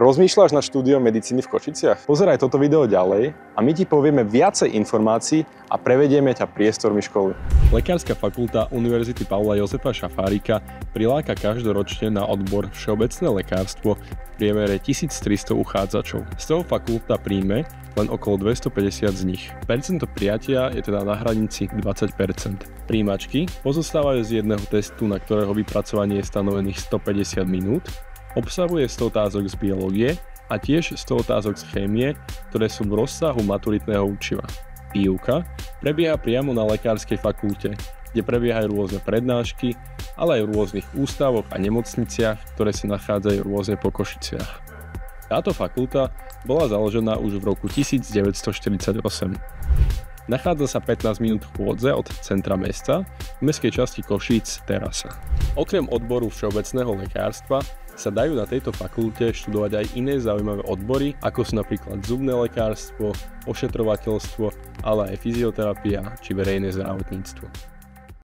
Rozmýšľaš nad štúdiom medicíny v Košiciach? Pozeraj toto video ďalej a my ti povieme viacej informácií a prevedieme ťa priestormi školy. Lekárska fakulta Univerzity Pavla Jozefa Šafárika priláka každoročne na odbor Všeobecné lekárstvo v priemere 1300 uchádzačov. Z toho fakulta príjme len okolo 250 z nich. Percento prijatia je teda na hranici 20%. Príjimačky pozostávajú z jedného testu, na ktorého vypracovanie je stanovených 150 minút, obsahuje 100 otázok z biológie a tiež 100 otázok z chémie, ktoré sú v rozsahu maturitného učiva. Výuka prebieha priamo na lekárskej fakulte, kde prebiehajú rôzne prednášky, ale aj v rôznych ústavoch a nemocniciach, ktoré sa nachádzajú rôzne po Košiciach. Táto fakulta bola založená už v roku 1948. Nachádza sa 15 minút chôdze od centra mesta v mestskej časti Košíc Terasa. Okrem odboru všeobecného lekárstva sa dajú na tejto fakulte študovať aj iné zaujímavé odbory, ako sú napríklad zubné lekárstvo, ošetrovateľstvo, ale aj fyzioterapia či verejné zdravotníctvo.